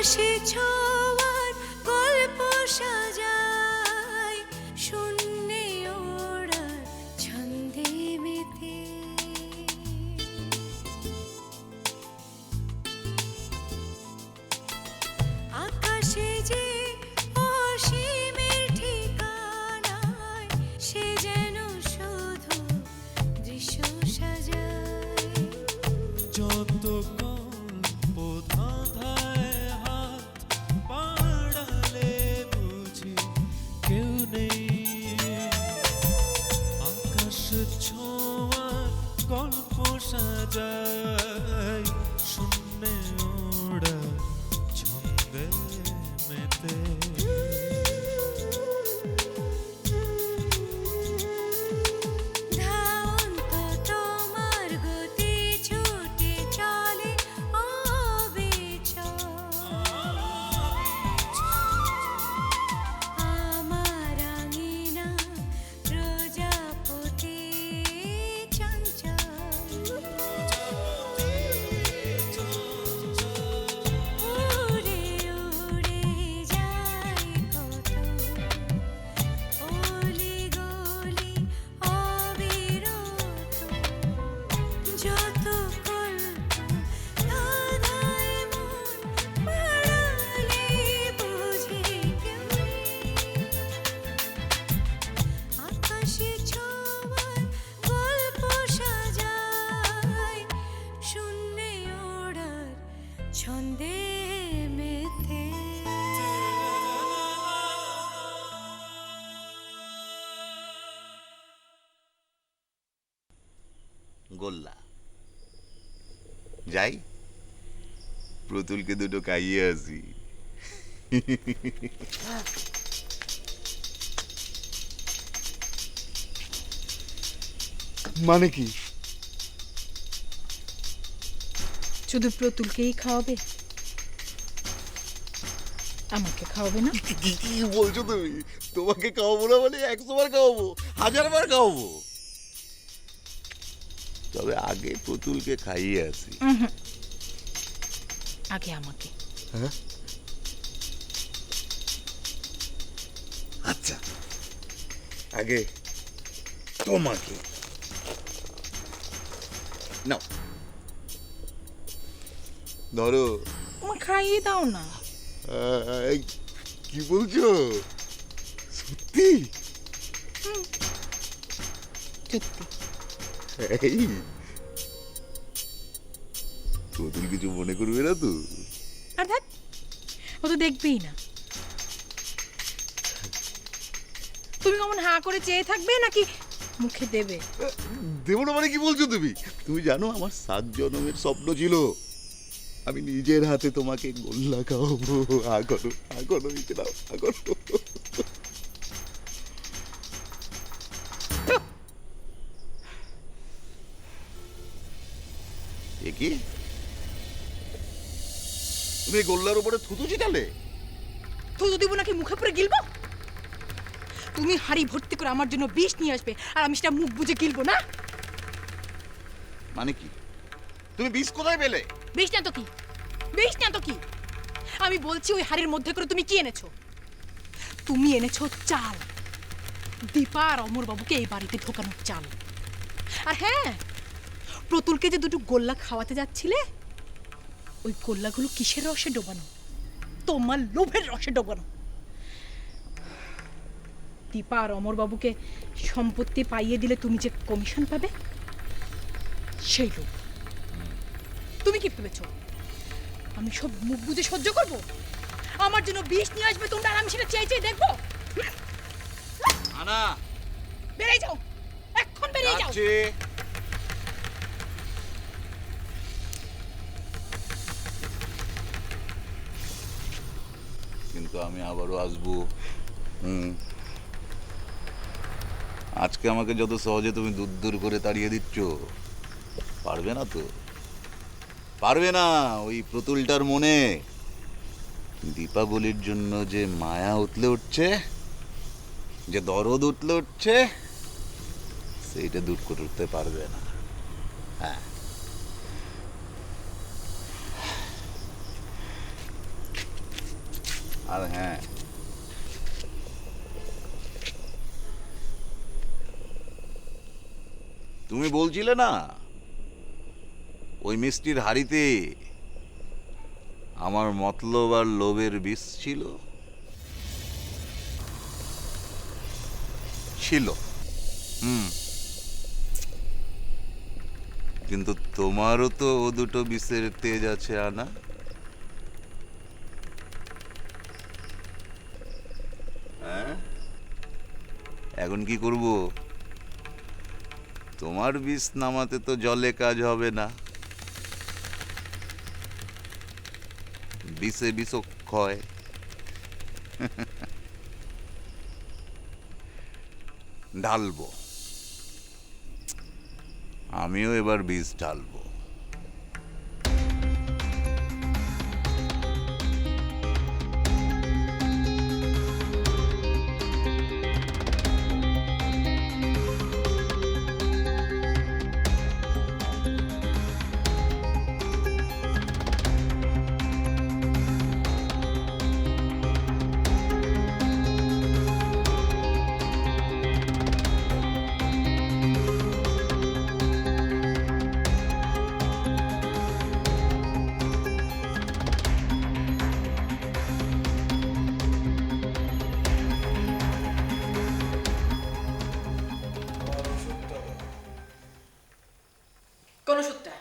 আকাশে ছোঁয়ার গল্প সাজায় শূন্যে ওড়ার ছন্দে মেতে। আকাশে যে অসীমের ঠিকানায় সে যেন শুধু দৃশ্য সাজায়। যত গল্প ধাঁধায় হাত বাড়ালে বুঝি কেউ নেই। আকাশ ছোঁয়ার গল্প সাজায় শূন্যে ওড়ার ছন্দে মেতে। ধাওন্ত তোমার গতি ছুটে চলে অবিচল। আমার আঙিনা প্রজাপতি চঞ্চল। উড়ে উড়ে যায় কত অলি গলি অবিরত। যত কল্প ধাঁধায় মন বাড়ালে বুঝি কেউ নেই। আকাশে ছোঁয়ার গল্প সাজায় শূন্যে ওড়ার ছন্দে মেতে। গোল্লা যাই, প্রতুলকে দুটো খাইয়ে আসি। মানে কি? শুধু প্রতুলকেই খাওয়াবে, আমাকে খাওয়াবে না? কি কি বলছো তুমি? তোমাকে খাওয়াবো না মানে 100 বার খাওয়াবো, 1000 বার খাওয়াবো। তবে আগে প্রতুলকে খাইয়ে আসি। আগে আমাকে। হ্যাঁ আচ্ছা, আগে তোমাকে নাও, ধরো। আমার খাইয়ে দাও না। এই, কি বলছো? সত্যি? সত্যি। এই প্রতুল কিছু মনে করবে না তো? আর দেখ, ও তো দেখবেই না। তুমি কেমন হাঁ করে চেয়ে থাকবে নাকি মুখে দেবে? দেবো না মানে কি বলছো তুমি? তুমি জানো আমার 7 জন্মের স্বপ্ন ছিল আমি নিজের হাতে তোমাকে গোল্লা খাওয়াবো। আগরো আগরো নিচে নাও, আগরো। এ কি, তুমি গোল্লার উপরে থুতু ছিটালে? থুতু দিব নাকি মুখে পড়ে গিলবো? তুমি হাড়ি ভর্তি করে আমার জন্য বিষ নিয়ে আসবে আর আমি সেটা মুখ বুজে গিলবো না? মানে কি? তুমি বিষ কোথায় পেলে? বিষ না তো কি, বিষ না তো কি। আমি বলছি ওই হাড়ির মধ্যে করে তুমি কি এনেছো? তুমি এনেছো চাল, দীপা আর অমর বাবুকে এই বাড়িতে ঢোকানোর চাল। আর হ্যাঁ, প্রতুলকে যে দুটো গোল্লা খাওয়াতে যাচ্ছিলে, ওই গোল্লাগুলো কিসের রসে ডোবানো? তোমার লোভের রসে ডোবানো। দীপা আর অমর বাবুকে সম্পত্তি পাইয়ে দিলে তুমি যে কমিশন পাবে, সেই লোভ। তুমি কি ভেবেছো আমি সব মুখ বুঝে সহ্য করব? আমার জন্য বিষ নিয়ে আসবে তোমরা, আর আমি সেটা চেয়ে চেয়ে দেখবো? আনা, বেরিয়ে যাও, এখন বেরিয়ে যাও। যাচ্ছি। কিন্তু আমি আবারও আসবো। আজকে আমাকে যত সহজে তুমি দূর দূর করে তাড়িয়ে দিচ্ছ, পারবে না তো, পারবে না। ওই প্রতুলটার মনে দীপাবলির জন্য যে মায়া উতলে উঠছে, যে দরদ উতলে উঠছে, সেইটা দূর করে উঠতে পারবে না। হ্যাঁ, আর হ্যাঁ, তুমি বলছিলে না ওই মিষ্টির হাড়িতে আমার মতলব আর লোভের বিষ ছিল? ছিল। কিন্তু তোমারও তো ও দুটো বিষের তেজ আছে আনা। হ্যাঁ, এখন কি করব? তোমার বিষ নামাতে তো জলে কাজ হবে না, বিষে বিষক্ষয়। ঢালবো, আমিও এবার বিষ ঢালবো। কোন ওষুধটা?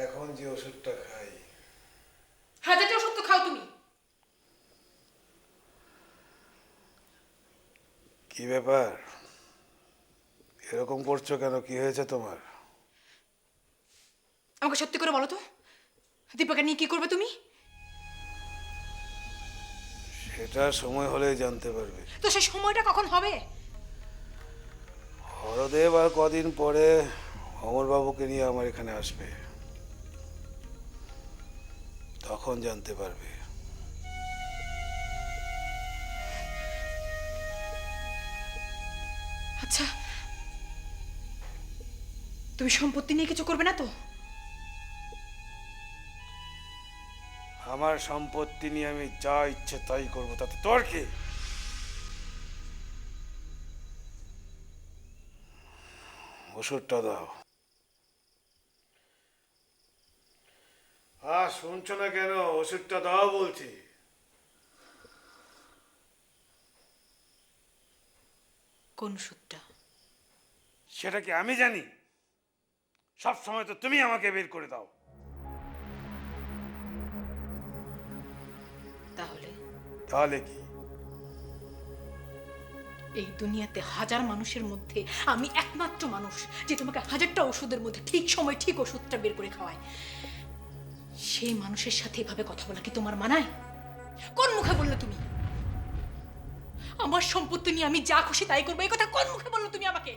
এখন যে ওষুধটা খাই, হাজারটা ওষুধ তো খাও তুমি। কি ব্যাপার এরকম করছো কেন? কি হয়েছে তোমার? আমাকে সত্যি করে বলো তো, দীপাকে নিয়ে কি করবে তুমি? সেটা সময় হলেই জানতে পারবে। তো সেই সময়টা কখন হবে? হরদেব আর কদিন পরে অমরবাবুকে নিয়ে আমার এখানে আসবে, তখন জানতে পারবে। আচ্ছা, তুমি সম্পত্তি নিয়ে কিছু করবে না তো? আমার সম্পত্তি নিয়ে আমি যা ইচ্ছে তাই করবো, তাতে তোর কি? ওষুধটা দাও। শুনছো না কেন? ওষুধটা দাও বলছি। কোন ওষুধটা? সেটা কি আমি জানি? সব সময় তো তুমি আমাকে বের করে দাও। তাহলে তাহলে কি? এই দুনিয়াতে হাজার মানুষের মধ্যে আমি একমাত্র মানুষ যে তোমাকে হাজারটা ওষুধের মধ্যে ঠিক সময় ঠিক ওষুধটা বের করে খাওয়ায়। সেই মানুষের সাথে এভাবে কথা বলা কি তোমার মানায়? কোন মুখে বললে তুমি? আমার সম্পত্তি নিয়ে আমি যা খুশি তাই করবো, এই কথা কোন মুখে বললো তুমি আমাকে?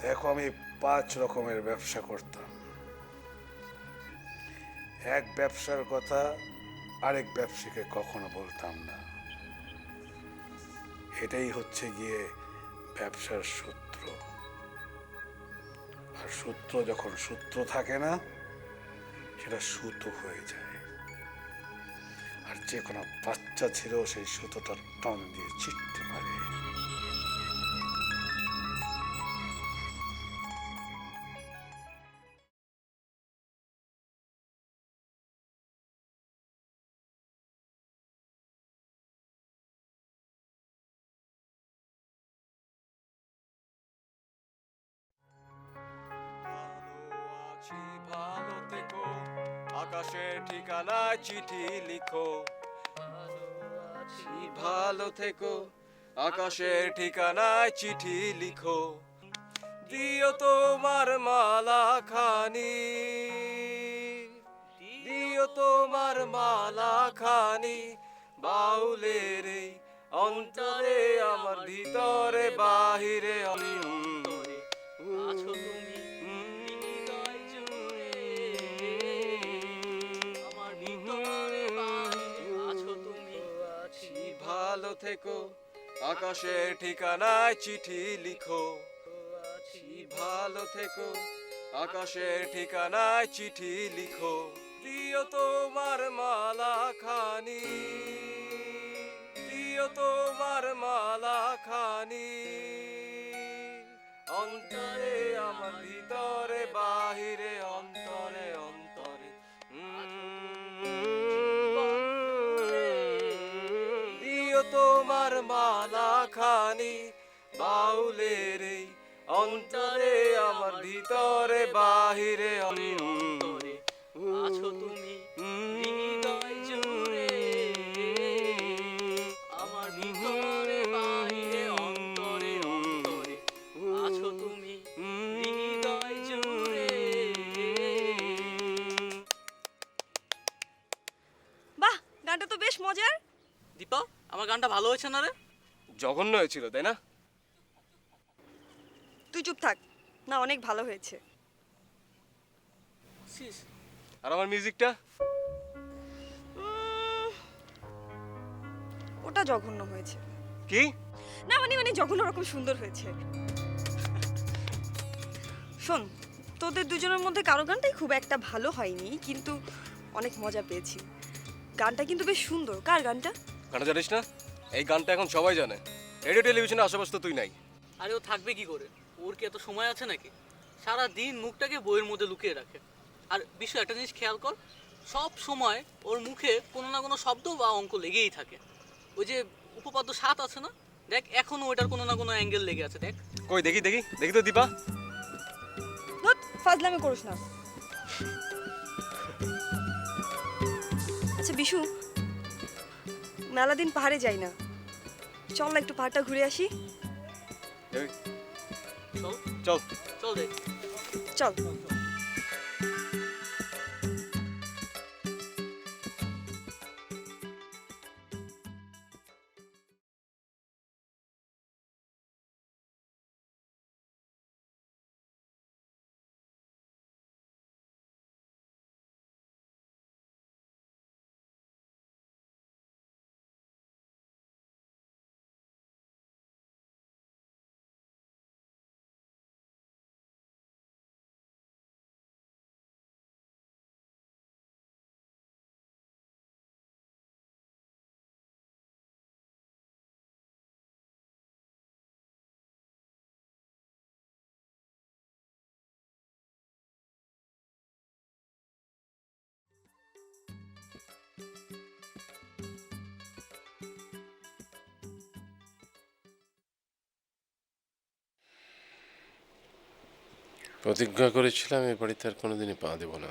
দেখো, আমি 5 রকমের ব্যবসা করতাম। এক ব্যবসার কথা আরেক ব্যবসাকে কখনো বলতাম না। এটাই হচ্ছে গিয়ে ব্যবসার সূত্র। আর সূত্র যখন সূত্র থাকে না, সেটা সুতো হয়ে যায়। আর যে কোনো বাচ্চা ছেলেও সেই সুতোটা টান দিয়ে ছিটতে পারে। আছি ভালো থেকো, আকাশের ঠিকানায় চিঠি লিখো। আছি ভালো থেকো, আকাশের ঠিকানায় চিঠি লিখো। দিও তোমার মালা খানি, দিও তোমার মালা খানি, বাউলের এই অন্তরে আমার ভিতরে বাহিরে অন্তরে আছো তুমি হৃদয় জুড়ে, আমার ভিতরে বাহিরে আছো তুমি। আছি ভালো থেকো, আকাশের ঠিকানায় চিঠি লিখো। আছি ভালো থেকো, আকাশের ঠিকানায় চিঠি লিখো। দিও দিও তোমার মালা খানি, দিও তোমার মালা খানি, অন্তরে আমার ভিতরে বাহিরে অন্তরে অন্তরে দিও তোমার মালা খানি, বাউলের এই অন্তরে আমার ভিতরে বাহিরে অন্তরে আছো তুমি হৃদয় জুড়ে, আমার ভিতরে বাইরে অন্তরে অন্তরে আছো তুমি হৃদয় জুড়ে। বাহ, গানটা তো বেশ মজার। দীপা, আমার গানটা ভালো হয়েছে না রে? জঘন্য হয়েছিল তাই না? তুই চুপ থাক না, অনেক ভালো হয়েছে। সিস, আর আমার মিউজিকটা? ওটা জঘন্য হয়েছে। কি? না মানে জঘন্য রকম সুন্দর হয়েছে। শোন, তোদের দুজনের মধ্যে কারো গানটাই খুব একটা ভালো হয়নি, কিন্তু অনেক মজা পেয়েছি। গানটা কিন্তু বেশ সুন্দর। কার গানটা? গানটা জানিস না? এই গানটা এখন সবাই জানে। রেডিও টেলিভিশনে আশেপাশে তো তুই নাই। আরে ও থাকবে কি করে? ওর কি এত সময় আছে নাকি? সারা দিন মুখটাকে বইয়ের মধ্যে লুকিয়ে রাখে। আর বিষয় একটা জিনিস খেয়াল কর, সব সময় ওর মুখে কোনো না কোনো শব্দ বা অঙ্ক লেগেই থাকে। ওই যে উপপাদ্য 7 আছে না, দেখ এখনো ওইটার কোনো না কোনো অ্যাঙ্গেল লেগে আছে। দেখ কই দেখি দেখি দেখি তো দীপা। ধুৎ, ফাজলামি করিস না। আচ্ছা বিশু, মেলা দিন পাহাড়ে যাই না, চল না একটু পাহাড়টা ঘুরে আসি। এই, চল চল। চল দেখ। চল। প্রতিজ্ঞা করেছিলাম এ বাড়িতে আর কোনোদিনই পা দেব না।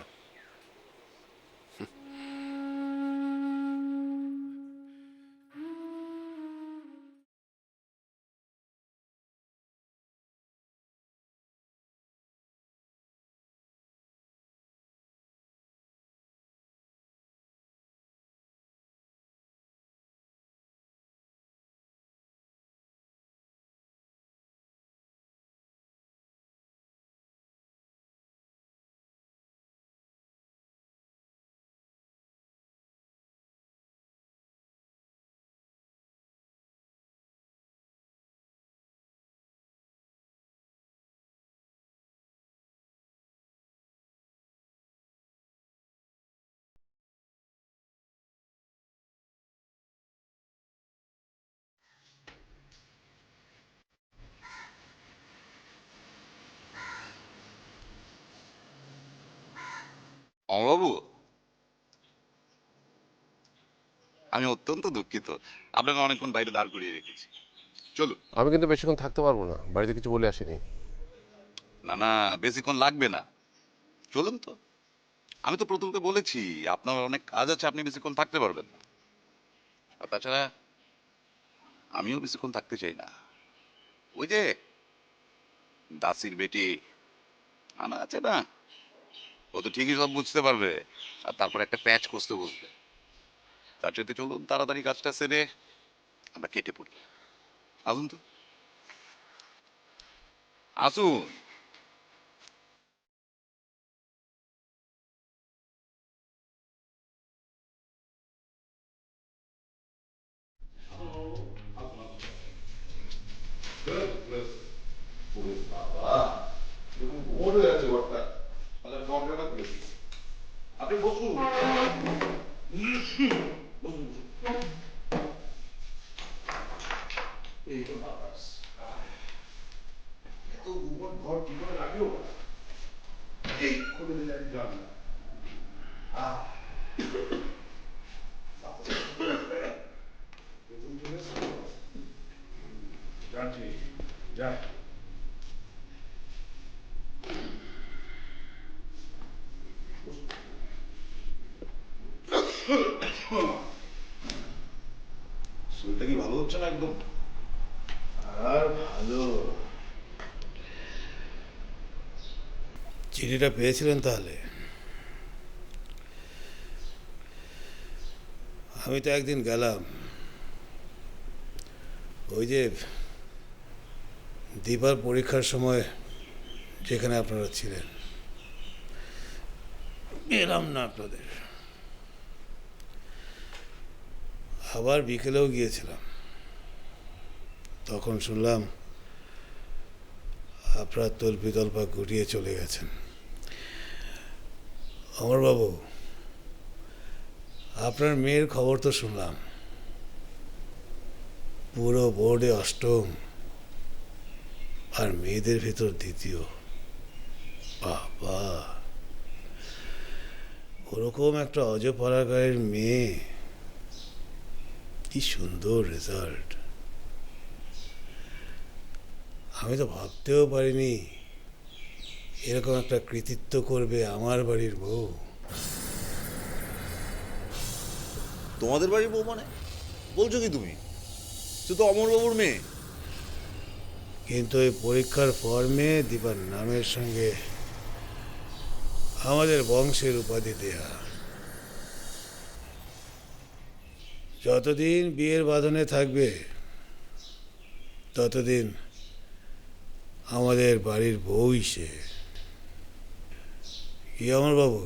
অমবাবু, আমি অত্যন্ত দুঃখিত, আপনাকে অনেকক্ষণ বাইরে দাঁড় করিয়ে রেখেছি। চলুন। আমি কিন্তু বেশিক্ষণ থাকতে পারবো না, বাড়িতে কিছু বলে আসিনি। না না, বেশিক্ষণ লাগবে না, চলুন তো। আমি তো প্রথমে বলেছি আপনার অনেক কাজ আছে, আপনি বেশিক্ষণ থাকতে পারবেন না। আর তাছাড়া আমিও বেশিক্ষণ থাকতে চাই না। ওই যে দাসির বেটি আনা আছে না, ও তো ঠিকই সব বুঝতে পারবে, আর তারপর একটা প্যাচ কষতে বসবে। তার সাথে চলুন, তাড়াতাড়ি কাজটা সেরে আমরা কেটে পড়ি। আসুন তো, আসুন। আপনি বসুন। এই তো বাতাস এত উপর ঘর কি করে লাগলো এই খুলে দিলে আমি জানলাম যাচ্ছি যা শরীরটা কি ভালো হচ্ছে না একদম আর ভালো চিঠিটা পেয়েছিলেন তাহলে আমি তো একদিন গেলাম ওই যে দীপার পরীক্ষার সময় যেখানে আপনারা ছিলেন এলাম না আপনাদের আবার বিকেলেও গিয়েছিলাম তখন শুনলাম আপনার তল্পা গুটিয়ে চলে গেছেন অমরবাবু আপনার মেয়ের খবর তো শুনলাম পুরো বোর্ডে অষ্টম আর মেয়েদের ভিতর দ্বিতীয় বাবা ওরকম একটা অজপাড়া গায়ের মেয়ে কি সুন্দর রেজাল্ট আমি তো ভাবতেও পারিনি এরকম একটা কৃতিত্ব করবে আমার বাড়ির বউ তোমাদের বাড়ির বউ মানে বলছো কি তুমি সে তো অমরবাবুর মেয়ে কিন্তু এই পরীক্ষার ফর্মে দীপার নামের সঙ্গে আমাদের বংশের উপাধি দেয়া যতদিন বিয়ের বাঁধনে থাকবে ততদিন আমাদের বাড়ির বউই সে কি অমরবাবু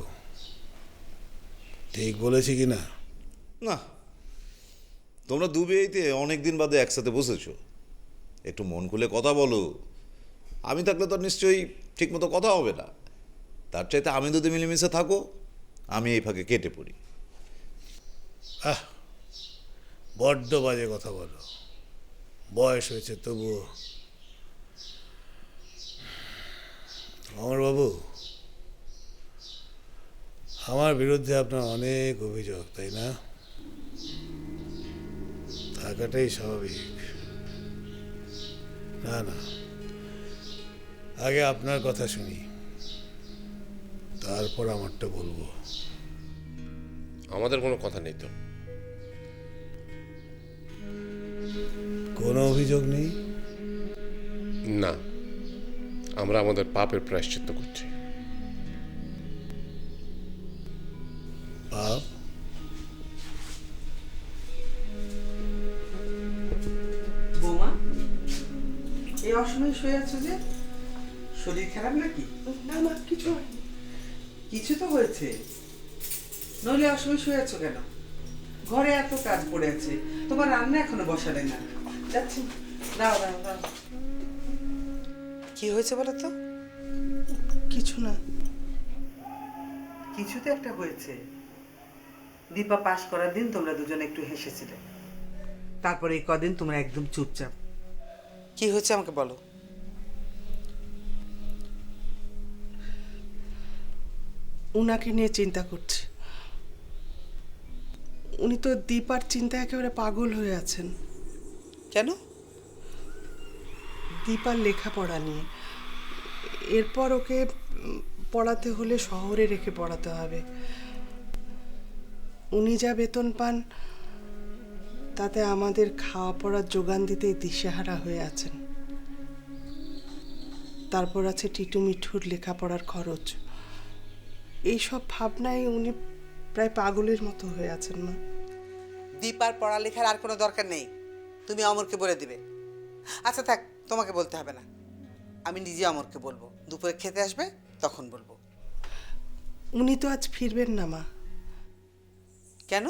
ঠিক বলেছি কি না না তোমরা দু বিয়েতে অনেকদিন বাদে একসাথে বসেছো একটু মন খুলে কথা বলো আমি থাকলে তো নিশ্চয়ই ঠিকমতো কথা হবে না তার চাইতে আমি যদি মিলেমিশে থাকো আমি এই ফাঁকে কেটে পড়ি আহ বড্ড বাজে কথা বলো বয়স হয়েছে তবুও অমরবাবু আমার বিরুদ্ধে আপনার অনেক অভিযোগ তাই না থাকাটাই স্বাভাবিক না না আগে আপনার কথা শুনি তারপর আমারটা বলবো আমাদের কোনো কথা নেই তো কোনো অভিযোগ নেই না আমরা আমাদের পাপের প্রায়শ্চিত্ত করছি পাপ বৌমা এই অসময়ে শুয়ে আছো যে শরীর খারাপ নাকি না না কিছু হয়নি কিছু তো হয়েছে নইলে অসময়ে শুয়ে আছো কেন ঘরে এত কাজ পড়ে আছে তোমার রান্না এখনো বসালে না যাচ্ছি দাও দাও দাও কি হয়েছে বলো তো কিছু না কিছু তো একটা হয়েছে দীপা পাশ করার দিন তোমরা দুজনে একটু হেসেছিলে তারপরে এই কদিন তোমরা একদম চুপচাপ কি হয়েছে আমাকে বলো উনাকে নিয়ে চিন্তা করছি উনি তো দীপার চিন্তায় একেবারে পাগল হয়ে আছেন কেন দীপার লেখাপড়া নিয়ে এরপর ওকে পড়াতে হলে শহরে রেখে পড়াতে হবে উনি যা বেতন পান তাতে আমাদের খাওয়া পড়ার যোগান দিতেই দিশেহারা হয়ে আছেন তারপর আছে টিটু মিঠুর লেখাপড়ার খরচ এইসব ভাবনায় উনি প্রায় পাগলের মতো হয়ে আছেন মা দীপার পড়ালেখার আর কোনো দরকার নেই তুমি অমরকে বলে দিবে আচ্ছা থাক তোমাকে বলতে হবে না আমি নিজে অমরকে বলবো দুপুরে খেতে আসবে তখন বলবো উনি তো আজ ফিরবেন না মা কেন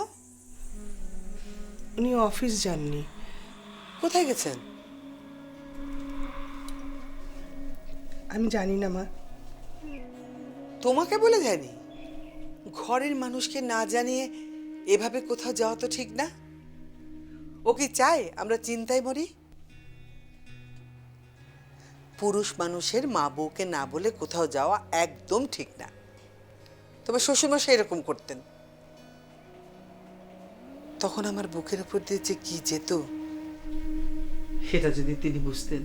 উনি অফিস যাননি কোথায় গেছেন আমি জানি না মা তোমাকে বলে যায়নি ঘরের মানুষকে না জানিয়ে এভাবে কোথাও যাওয়া তো ঠিক না ও কি চায় আমরা চিন্তায় মরি পুরুষ মানুষের মা বউকে না বলে কোথাও যাওয়া একদম ঠিক না। তবে শ্বশুরমশাই এরকম করতেন, তখন আমার বুকের উপর দিয়ে যে কি যেত সেটা যদি তিনি বুঝতেন,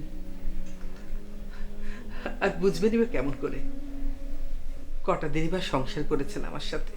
আর বুঝবেনই বা কেমন করে? কটা দিনই বা সংসার করেছেন আমার সাথে।